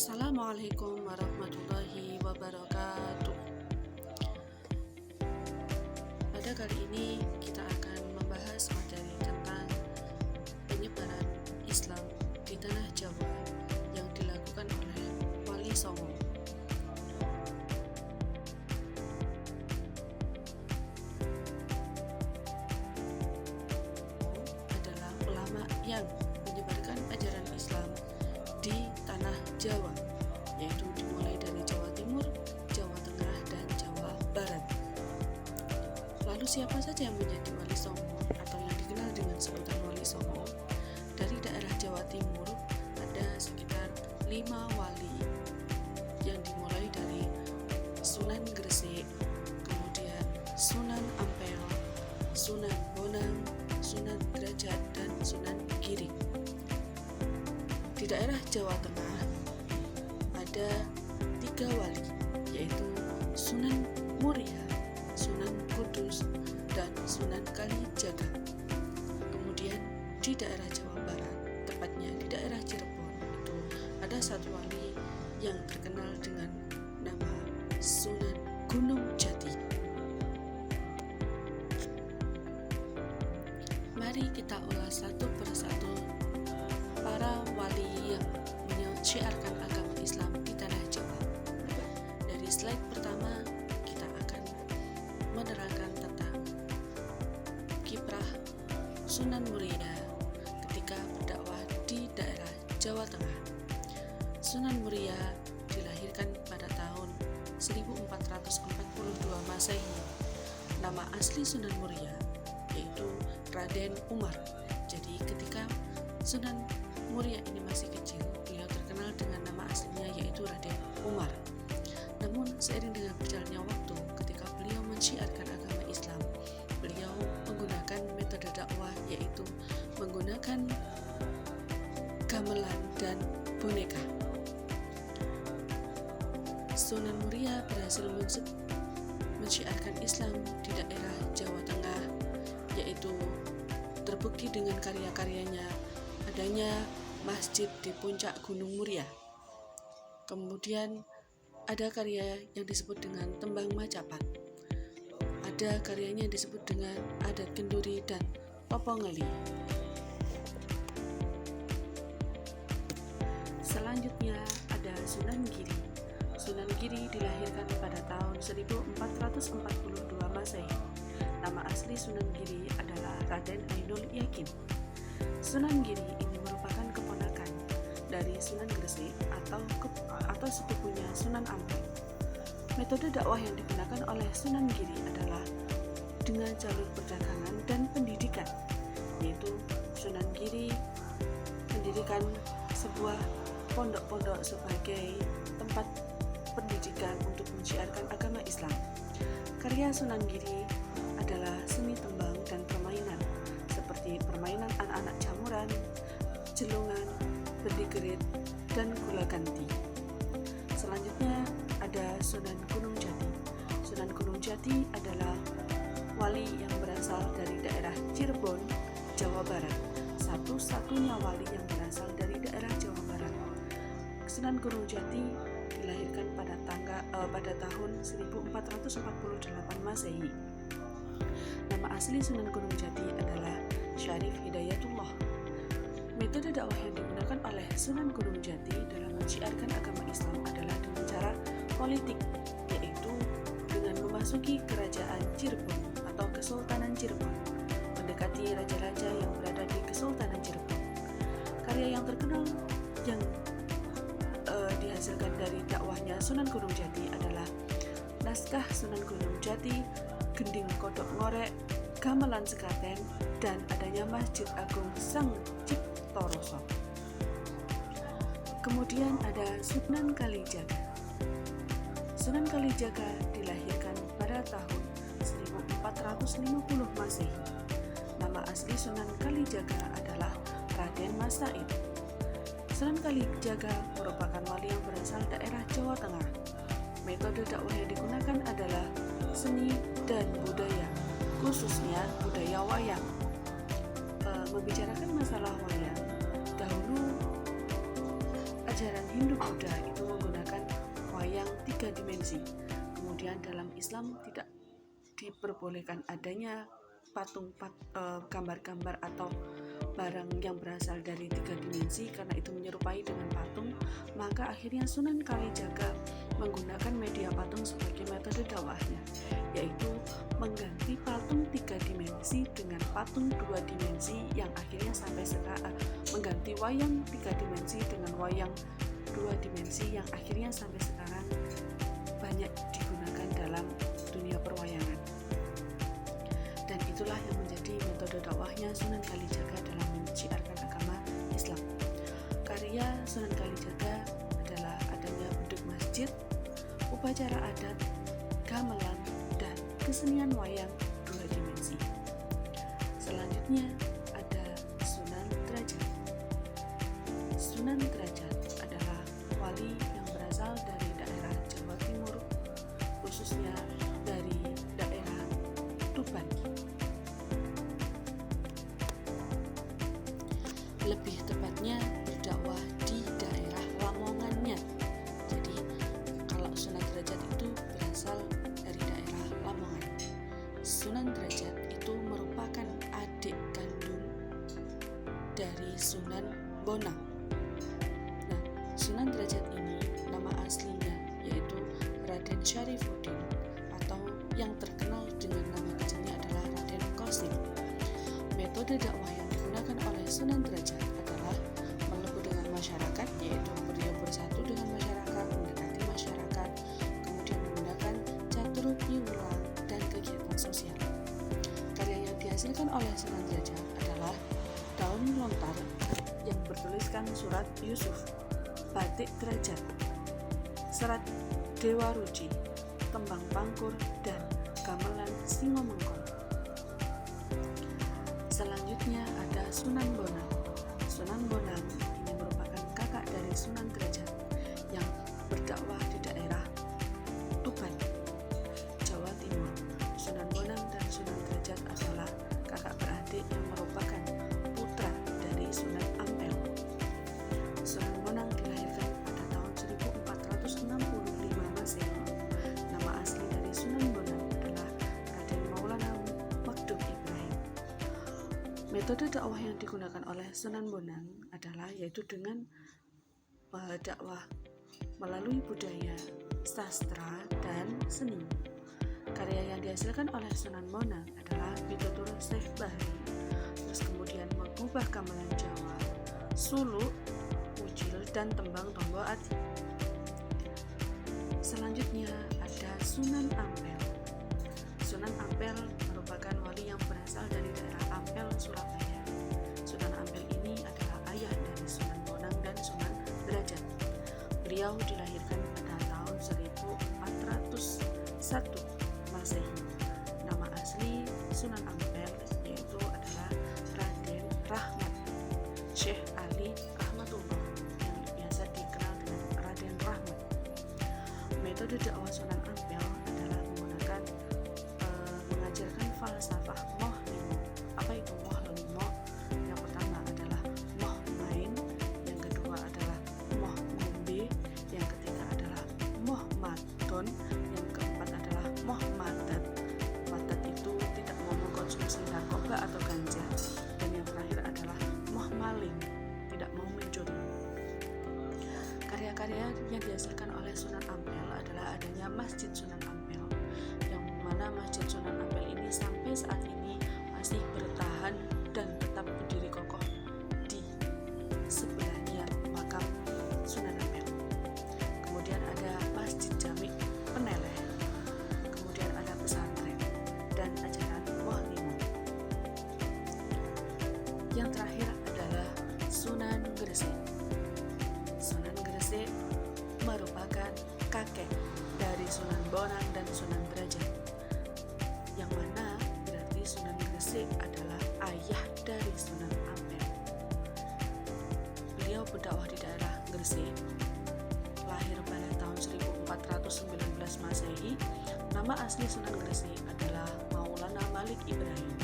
Assalamualaikum warahmatullahi wabarakatuh. Pada kali ini kita akan membahas materi tentang penyebaran Islam di tanah Jawa yang dilakukan oleh Wali Songo. Adalah ulama yang menyebarkan ajaran Islam di tanah Jawa, yaitu dimulai dari Jawa Timur, Jawa Tengah, dan Jawa Barat. Lalu siapa saja yang menjadi Wali Songo atau yang dikenal dengan sebutan Wali Songo? Dari daerah Jawa Timur ada sekitar 5 wali yang dimulai dari Sunan Gresik, kemudian Sunan Ampel, Sunan Bonang, Sunan Derajat, dan Sunan Giri. Di daerah Jawa Tengah ada 3 wali, yaitu Sunan Muria, Sunan Kudus, dan Sunan Kalijaga. Kemudian di daerah Jawa Barat, tepatnya di daerah Cirebon, itu ada 1 wali yang terkenal dengan nama Sunan Gunung Jati. Mari kita ulas satu persatu para wali yang menyiarkan agama Islam di tanah Jawa. Dari slide pertama kita akan menerangkan tentang kiprah Sunan Muria ketika berdakwah di daerah Jawa Tengah. Sunan Muria dilahirkan pada tahun 1442 Masehi. Nama asli Sunan Muria yaitu Raden Umar. Jadi ketika Sunan Muria ini masih kecil, beliau terkenal dengan nama aslinya yaitu Raden Umar. Namun seiring dengan berjalannya waktu, ketika beliau menyiarkan agama Islam, beliau menggunakan metode dakwah yaitu menggunakan gamelan dan boneka. Sunan Muria berhasil menyiarkan Islam di daerah Jawa Tengah, yaitu terbukti dengan karya-karyanya adanya masjid di puncak Gunung Muria. Kemudian ada karya yang disebut dengan Tembang Macapat. Ada karyanya yang disebut dengan Adat Kenduri dan Popongeli. Selanjutnya ada Sunan Giri. Sunan Giri dilahirkan pada tahun 1442 Masehi. Nama asli Sunan Giri adalah Raden Ainul Yakin. Sunan Giri ini merupakan keponakan dari Sunan Gresik atau sepupunya Sunan Ampel. Metode dakwah yang digunakan oleh Sunan Giri adalah dengan jalur perdagangan dan pendidikan, yaitu Sunan Giri mendirikan sebuah pondok-pondok sebagai tempat pendidikan untuk menyiarkan agama Islam. Karya Sunan Giri adalah seni tembang dan permainan seperti permainan anak-anak jamuran, jelungan, berdigerit, dan gula ganti. Selanjutnya ada Sunan Gunung Jati. Sunan Gunung Jati adalah wali yang berasal dari daerah Cirebon, Jawa Barat. Satu-satunya wali yang berasal dari daerah Jawa Barat. Sunan Gunung Jati dilahirkan pada tahun 1448 Masehi. Nama asli Sunan Gunung Jati adalah Syarif Hidayatullah. Metode dakwah yang digunakan oleh Sunan Gunung Jati dalam menyiarkan agama Islam adalah dengan cara politik, yaitu dengan memasuki kerajaan Cirebon atau Kesultanan Cirebon, mendekati raja-raja yang berada di Kesultanan Cirebon. Karya yang terkenal yang dihasilkan dari dakwahnya Sunan Gunung Jati adalah Naskah Sunan Gunung Jati, Gending Kodok Ngorek, Gamelan Sekaten, dan adanya Masjid Agung Sang Ciptoroso. Kemudian ada Sunan Kalijaga. Sunan Kalijaga dilahirkan pada tahun 1450 Masehi. Nama asli Sunan Kalijaga adalah Raden Mas Said. Sunan Kalijaga merupakan wali yang berasal daerah Jawa Tengah. Metode dakwah yang digunakan adalah seni dan budaya, khususnya budaya wayang. Membicarakan masalah wayang, dahulu ajaran Hindu Buddha itu menggunakan wayang 3 dimensi. Kemudian dalam Islam tidak diperbolehkan adanya gambar-gambar atau barang yang berasal dari 3 dimensi karena itu menyerupai dengan patung. Maka akhirnya Sunan Kalijaga menggunakan media patung sebagai metode dakwahnya, yaitu mengganti patung 3 dimensi dengan patung 2 dimensi yang akhirnya sampai sekarang mengganti wayang 3 dimensi dengan wayang 2 dimensi yang akhirnya sampai sekarang banyak digunakan dalam dunia perwayangan. Dan itulah yang menjadi metode dakwahnya Sunan Kalijaga dalam menciarkan agama Islam. Karya Sunan Kalijaga adalah adanya beduk masjid, upacara adat, gamelan, dan kesenian wayang 2 dimensi. Selanjutnya ada Sunan Derajat. Sunan Derajat adalah wali yang berasal dari daerah Jawa Timur, khususnya dari daerah Tuban. Lebih tepatnya berdakwah di daerah Lamongannya. Jadi kalau Sunan Derajat itu berasal dari daerah Lamongan. Sunan Derajat itu merupakan adik kandung dari Sunan Bonang. Nah, Sunan Derajat ini nama aslinya yaitu Raden Syarifuddin, atau yang terkenal dengan nama kecilnya adalah Raden Qasim. Metode dakwah yang digunakan oleh Sunan Derajat adalah melebu dengan masyarakat, yaitu beliau bersatu dengan masyarakat, mendekati masyarakat, kemudian menggunakan catur piwulang dan kegiatan sosial. Karya yang dihasilkan oleh Sunan Derajat adalah daun lontar yang bertuliskan surat Yusuf, batik Derajat, serat Dewa Ruci, tembang Pangkur, dan gamelan Singomengkong. Selanjutnya ada Sunan Bonang. Sunan Bonang ini merupakan kakak dari Sunan Derajat yang berdakwah di daerah Tuban, Jawa Timur. Sunan Bonang dan Sunan Derajat adalah kakak beradik yang merupakan putra dari Sunan Ampel. Sunan Bonang dilahirkan pada tahun 1465 Masehi. Nama asli dari Sunan Bonang adalah Raden Maulana Magdum Ibrahim. Metode dakwah yang digunakan oleh Sunan Bonang adalah yaitu dengan dakwah melalui budaya, sastra, dan seni. Karya yang dihasilkan oleh Sunan Bonang adalah Pitutur Syekh Bahri, terus kemudian mengubah gamelan Jawa, suluk, ucil, dan tembang Tombo Ati. Selanjutnya ada Sunan Ampel. Sunan Ampel merupakan wali yang berasal dari daerah Ampel, Surabaya. Sunan Ampel ini adalah ayah dari Sunan Bonang dan Sunan Derajat. Beliau dilahirkan pada tahun 1401 Masehi. Nama asli Sunan Ampel yaitu adalah Raden Rahmat Syekh Ali Rahmatullah, yang biasa dikenal dengan Raden Rahmat. Metode dakwah Sunan Ampel adalah menggunakan mengajarkan falsafah moh limo. Apa itu moh limo? Yang pertama adalah moh main, yang kedua adalah moh ngombe, yang ketiga adalah moh madon, yang keempat adalah moh madat. Madat itu tidak mau mengkonsumsi narkoba atau ganja, dan yang terakhir adalah moh maling, tidak mau mencuri. Karya-karya yang dihasilkan oleh Sunan Ampel adalah adanya Masjid Sunan Ampel, yang mana Masjid Sunan Ampel ini sampai saat ini masih bertahan dan tetap berdiri kokoh di sebelahnya makam Sunan Ampel. Kemudian ada Masjid Jami Peneleh, kemudian ada pesantren dan ajaran Moh Limo. Yang terakhir adalah Sunan Gresik. Sunan Gresik merupakan kakek dari Sunan Bonang dan Sunan Derajat, yang mana berarti Sunan Gresik adalah ayah dari Sunan Ampel. Beliau berdakwah di daerah Gresik, lahir pada tahun 1419 Masehi. Nama asli Sunan Gresik adalah Maulana Malik Ibrahim.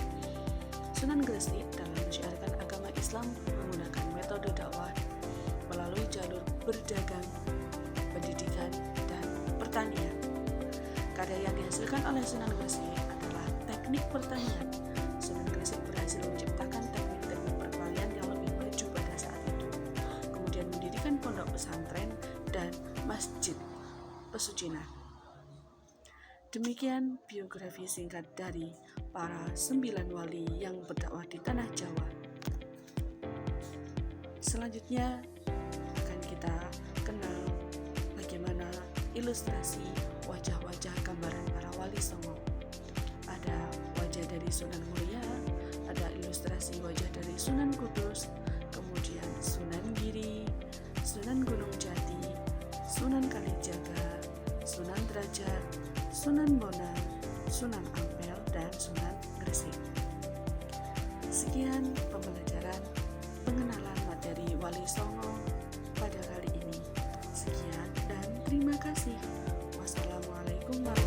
Sunan Gresik dalam menyiarkan agama Islam menggunakan metode dakwah melalui jalur berdagang, pendidikan, dan pertanian. Karya yang dihasilkan oleh Sunan Gresik adalah teknik pertanian. Sunan Gresik berhasil menciptakan teknik-teknik perkalian yang lebih maju pada saat itu, kemudian mendirikan pondok pesantren dan masjid pesucinan. Demikian biografi singkat dari para 9 wali yang berdakwah di tanah Jawa. Selanjutnya akan kita kenal bagaimana ilustrasi wajah-wajah gambaran para wali songo. Ada wajah dari Sunan Muria, ada ilustrasi wajah dari Sunan Kudus, kemudian Sunan Giri, Sunan Gunung Jati, Sunan Kalijaga, Sunan Derajat, Sunan Bonang, Sunan Ampel, dan Sunan Gresik. Sekian pembelajaran pengenalan materi Wali Songo pada kali ini. Sekian dan terima kasih. Wassalamualaikum warahmatullahi wabarakatuh.